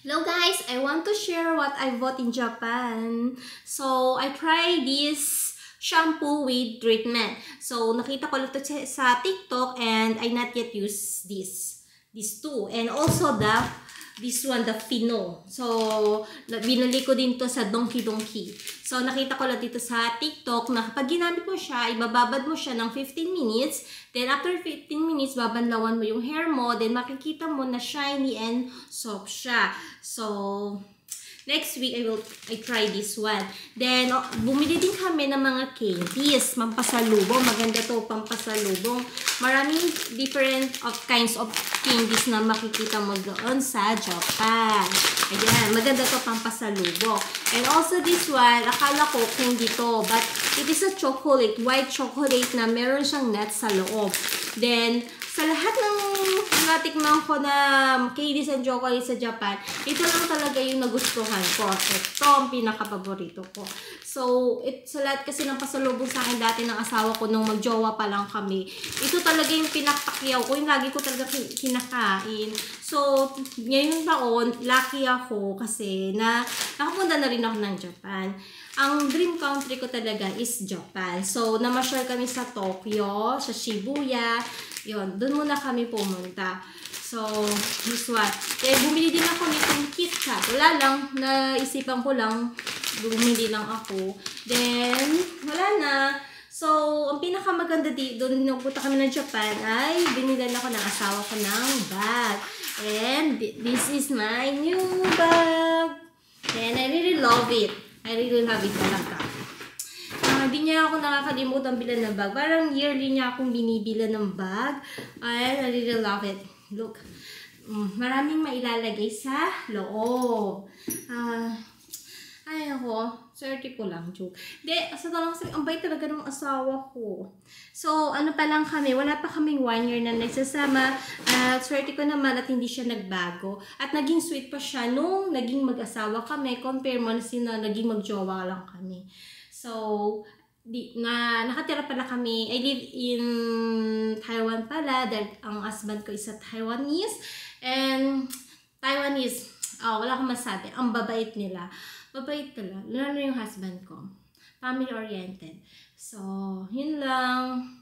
Hello guys, I want to share what I bought in Japan. So, I tried this shampoo with treatment. So, nakita ko lang ito sa TikTok and I not yet use these two. And also this one, the Fino. So, binili ko din to sa Donkey Donkey. So, nakita ko lang dito sa TikTok na kapag ginamit mo siya, ibababad mo siya ng 15 minutes. Then, after 15 minutes, babanlawan mo yung hair mo. Then, makikita mo na shiny and soft siya. So, next week, I try this one. Then, bumili din kami ng mga candies. Pampasalubong. Maganda to, pampasalubong. Maraming different kinds of candies na makikita mo doon sa Japan. Ayan, maganda to, pampasalubong. And also this one, akala ko candy to. But, it is a chocolate, white chocolate na meron siyang nuts sa loob. Then, sa lahat ng natikman ko na candies and chocolate sa Japan, ito lang talaga yung nagustuhan ko. Ito ang pinaka-paborito ko. So, sa lahat kasi ng pasalubong sa akin dati ng asawa ko nung magjowa pa lang kami, ito talaga yung pinakakyaw ko. Yung lagi ko talaga kinakain. So, ngayong taon, lucky ako kasi nakapunta na rin ako ng Japan. Ang dream country ko talaga is Japan. So, namasyal kami sa Tokyo, sa Shibuya. Yun, doon muna kami pumunta. So, this one. Kaya bumili din ako nitong KitKat. Wala lang, naisipan ko lang, bumili lang ako. Then, wala na. So, ang pinakamaganda dito, doon nagpunta kami ng Japan, ay binilan ako ng asawa ko ng bag. And, this is my new bag. And I really love it. I really love it talaga. Hindi niya ako nakakalimutan bilan ng bag. Parang yearly niya akong binibila ng bag. I really love it. Look. Maraming mailalagay sa loob. Ay ako. Swerte ko lang. Joke. Hindi. Asa lang kasi ang bait talaga ng asawa ko. So, ano pa lang kami. Wala pa kaming 1 year na nagsasama. Swerte ko naman at hindi siya nagbago. At naging sweet pa siya nung naging mag-asawa kami. Compare mo na naging magjowa lang kami. So, nakatira pala kami. I live in Taiwan pala. Dahil ang husband ko is a Taiwanese. And Taiwanese, wala akong masabi. Ang babait nila. Babait pala. Lalo yung husband ko. Family-oriented. So, yun lang.